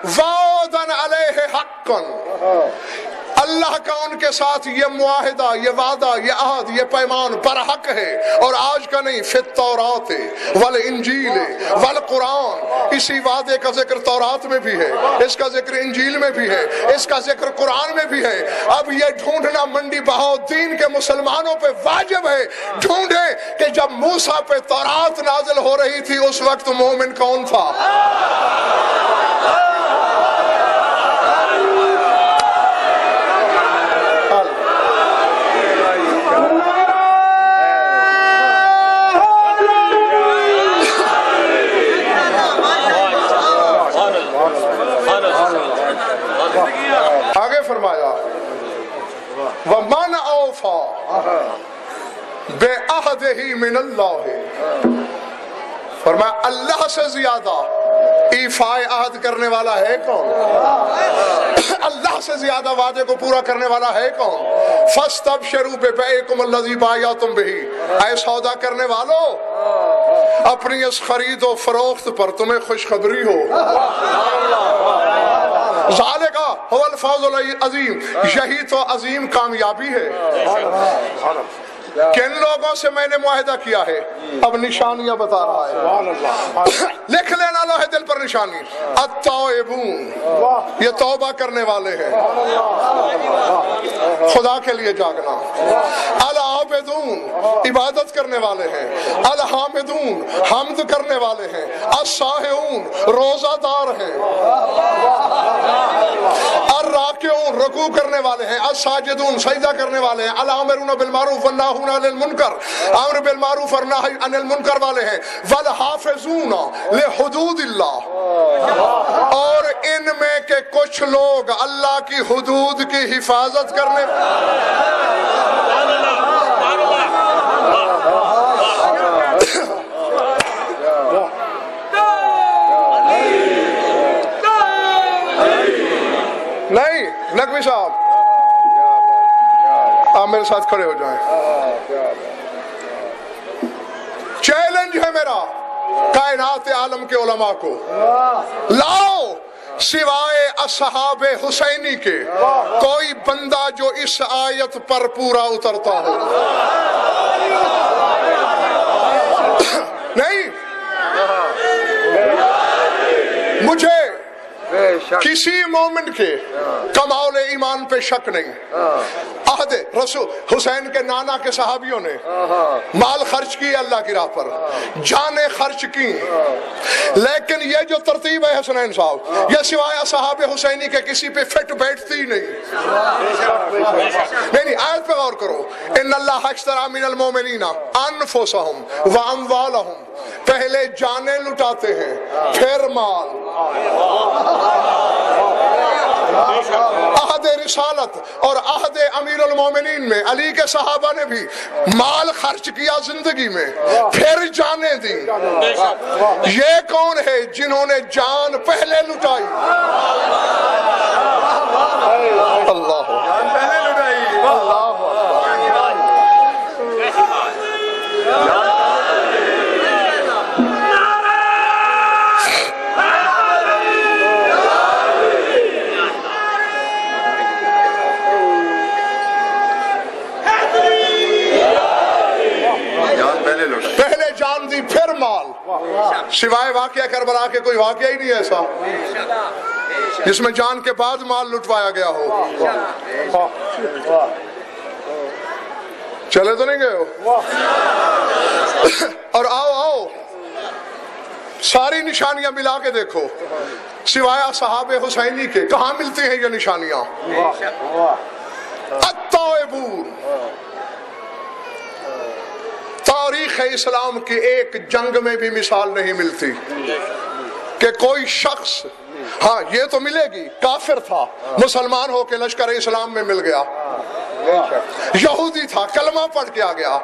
وعدن علیہ حقا، اللہ کا ان کے ساتھ یہ معاہدہ، یہ وعدہ، یہ عہد، یہ پیمان پر حق ہے، اور آج کا نہیں، فی التورات والانجیل والقرآن، اسی وعدے کا ذکر تورات میں بھی ہے، اس کا ذکر انجیل میں بھی ہے، اس کا ذکر قرآن میں بھی ہے۔ اب یہ ڈھونڈنا منڈی بہاؤدین کے مسلمانوں پہ واجب ہے، ڈھونڈیں کہ جب موسیٰ پہ تورات نازل ہو رہی تھی اس وقت مومن کون تھا؟ آگے فرمایا وَمَنْ أَوْفَى بِعَهْدِهِ مِنَ اللَّهِ، فرمایا اللہ سے زیادہ ایفائے عہد کرنے والا ہے کون؟ اللہ سے زیادہ وعدے کو پورا کرنے والا ہے کون؟ فَاسْتَبْشِرُوا بِبَيْعِكُمُ الَّذِي بَايَعْتُمْ بِهِ، اے سودا کرنے والو اپنی اس خرید و فروخت پر تمہیں خوشخبری ہو۔ ذالک هو الفوز العظیم، یہی تو عظیم کامیابی ہے۔ کن لوگوں سے میں نے معاہدہ کیا ہے؟ اب نشانیاں بتا رہا ہے، لکھ لینا لوہے دل پر نشانی۔ التائبون، یہ توبہ کرنے والے ہیں، خدا کے لیے جاگنا۔ العابدون، عبادت کرنے والے ہیں۔ الحامدون، حمد کرنے والے ہیں۔ الساہون، روزہ دار ہیں۔ الراکعون، رکوع کرنے والے ہیں۔ الساجدون، سجدہ کرنے والے ہیں۔ الامرون بالمعروف والناہون عن المنکر، امر بالمعروف اور نہی عن المنکر والے ہیں۔ والحافظون لحدود اللہ، اور ان میں کے کچھ لوگ اللہ کی حدود کی حفاظت کرنے نہیں۔ نقوی صاحب آپ میرے ساتھ کھڑے ہو جائیں۔ چیلنج ہے میرا کائنات عالم کے علماء کو، لاؤ سوائے اصحاب حسینی کے کوئی بندہ جو اس آیت پر پورا اترتا ہو۔ نہیں، مجھے کسی مومن کے کمال ایمان پہ شک نہیں۔ عہد رسول حسین کے نانا کے صحابیوں نے مال خرچ کی اللہ کی راہ پر، جانیں خرچ کی، لیکن یہ جو ترتیب ہے حسنین صاحب، یہ سوائے اصحاب حسینی کے کسی پہ فٹ بیٹھتی نہیں۔ نہیں، آیت پہ غور کرو، ان اللہ اشتری من المؤمنین انفسہم واموالہم، پہلے جانیں لٹاتے ہیں پھر مال۔ عہد رسالت اور عہد امیر المومنین میں علی کے صحابہ نے بھی مال خرچ کیا زندگی میں، پھر جانیں دی۔ یہ کون ہے جنہوں نے جان پہلے لٹائی؟ اللہ پہلے جان دی پھر مال۔ سوائے واقعہ کربلا کے کوئی واقعہ ہی نہیں ایسا جس میں جان کے بعد مال لٹوایا گیا ہو۔ چلے تو نہیں گئے ہو؟ اور آؤ ساری نشانیاں ملا کے دیکھو، سوائے اصحاب حسینی کے کہاں ملتی ہیں یہ نشانیاں؟ التائبون، تاریخ اسلام کی ایک جنگ میں بھی مثال نہیں ملتی کہ کوئی شخص، ہاں یہ تو ملے گی، کافر تھا مسلمان ہو کے لشکر اسلام میں مل گیا، یہودی تھا کلمہ پڑھ کے آ گیا۔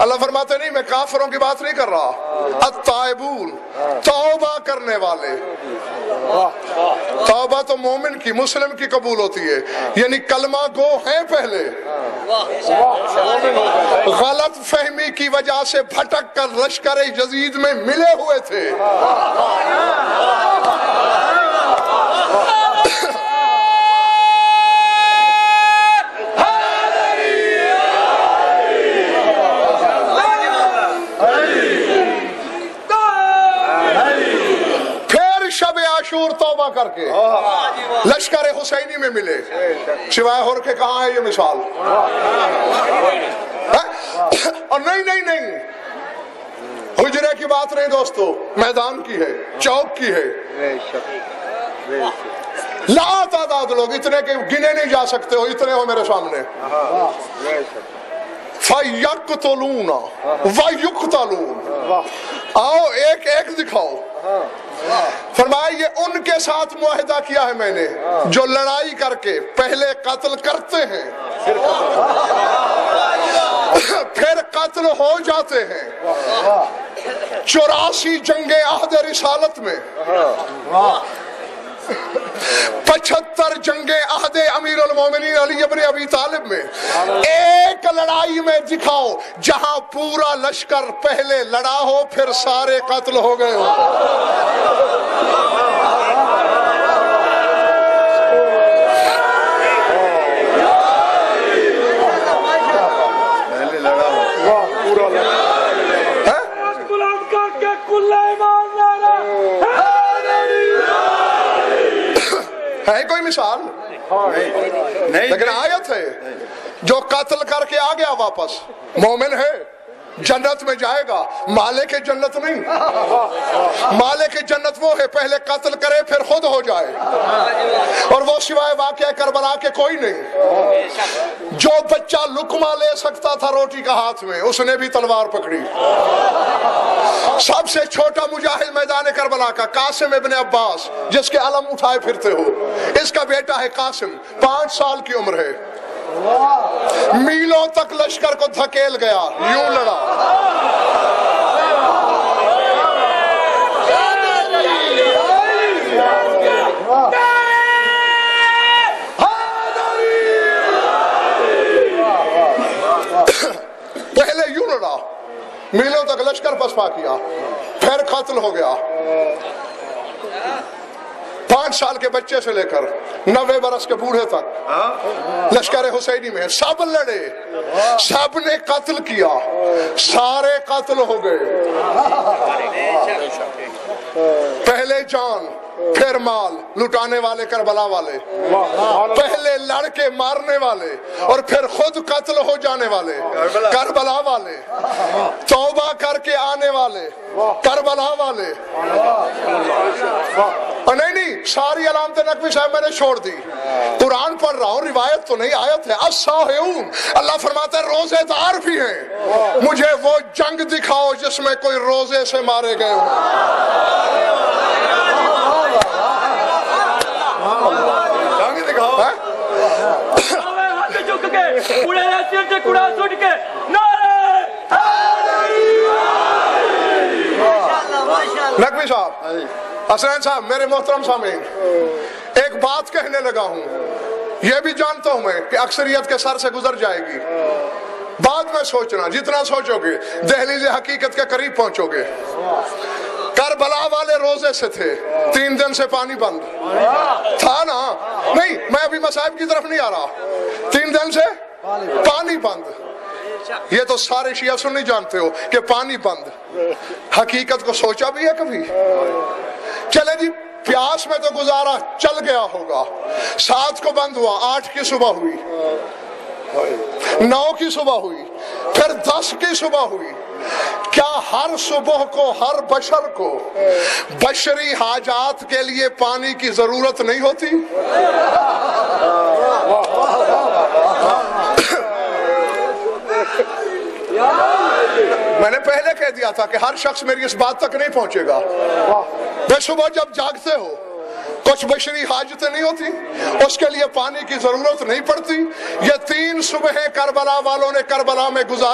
اللہ فرماتے نہیں، میں کافروں کی بات نہیں کر رہا۔ التائبون، توبہ کرنے والے۔ توبہ تو مومن کی، مسلم کی قبول ہوتی ہے، یعنی کلمہ گو ہیں پہلے، غلط فہمی کی وجہ سے بھٹک کر لشکر یزید میں ملے ہوئے تھے، عاشور توبہ کر کے لشکر حسینی میں ملے، سوائے ہور کے کہاں ہے یہ مثال؟ اور نہیں حجرے کی بات نہیں دوستو، میدان کی ہے، چوک کی ہے، لا تعداد لوگ اتنے کہ گنے نہیں جا سکتے ہو، اتنے ہو میرے سامنے۔ فَيَقْتُلُونَ وَيُقْتَلُونَ، آؤ ایک ایک دکھاؤ۔ فرمایا یہ ان کے ساتھ معاہدہ کیا ہے میں نے جو لڑائی کر کے پہلے قتل کرتے ہیں پھر قتل ہو جاتے ہیں۔ 84 جنگیں عہد رسالت میں، 75 جنگیں عہد امیر المومنین علی ابن ابی طالب میں، ایک لڑائی میں دکھاؤ جہاں پورا لشکر پہلے لڑا ہو پھر سارے قتل ہو گئے ہو۔ ہے کوئی مثال؟ لیکن آیت ہے، جو قتل کر کے آ گیا واپس مومن ہے، جنت میں جائے گا۔ مالک جنت نہیں، مالک جنت وہ ہے پہلے قتل کرے پھر خود ہو جائے، اور وہ سوائے واقعہ کربلا کے کوئی نہیں۔ جو بچہ لقمہ لے سکتا تھا روٹی کا ہاتھ میں، اس نے بھی تلوار پکڑی۔ سب سے چھوٹا مجاہد میدان کربلا کا قاسم ابن عباس، جس کے علم اٹھائے پھرتے ہو، اس کا بیٹا ہے قاسم، 5 سال کی عمر ہے، میلوں تک لشکر کو دھکیل گیا، یوں لڑا۔ پہلے یوں لڑا، میلوں تک لشکر پسپا کیا، پھر قتل ہو گیا۔ 5 سال کے بچے سے لے کر 90 برس کے بوڑھے تک لشکر حسینی میں سب لڑے، سب نے قتل کیا، سارے قتل ہو گئے۔ پہلے جان پھر مال لٹانے والے کربلا والے، پہلے لڑ کے مارنے والے اور پھر خود قتل ہو جانے والے کربلا والے، توبہ کر کے آنے والے کربلا والے۔ اور نہیں ساری علامت نقوی صاحب میں نے چھوڑ دی، قرآن پڑھ رہا ہوں، روایت تو نہیں آیت ہے۔ الصاہعون، اللہ فرماتا ہے روزے دار بھی ہیں، مجھے وہ جنگ دکھاؤ جس میں کوئی روزے سے مارے گئے ہوں۔ نقوی صاحب، حسین صاحب، میرے محترم سامعین، ایک بات کہنے لگا ہوں، یہ بھی جانتا ہوں میں کہ اکثریت کے سر سے گزر جائے گی، بعد میں سوچنا، جتنا سوچو گے دہلیز حقیقت کے قریب پہنچو گے۔ کربلا والے روزے سے تھے، 3 دن سے پانی بند تھا نا؟ نہیں، میں ابھی مصائب کی طرف نہیں آ رہا، 3 دن سے پانی بند۔ یہ تو سارے شیعہ سنی جانتے ہو کہ پانی بند، حقیقت کو سوچا بھی ہے کبھی؟ چلے جی، پیاس میں تو گزارا چل گیا ہوگا، 7 کو بند ہوا، 8 کی صبح ہوئی، 9 کی صبح ہوئی، پھر 10 کی صبح ہوئی۔ کیا ہر صبح کو ہر بشر کو بشری حاجات کے لیے پانی کی ضرورت نہیں ہوتی؟ میں نے پہلے کہہ دیا تھا کہ ہر شخص میری اس بات تک نہیں پہنچے گا۔ بے صبح جب جاگتے ہو کچھ بشری حاجتیں نہیں ہوتی، اس کے لیے پانی کی ضرورت نہیں پڑتی۔ یہ 3 صبحیں کربلا والوں نے کربلا میں گزار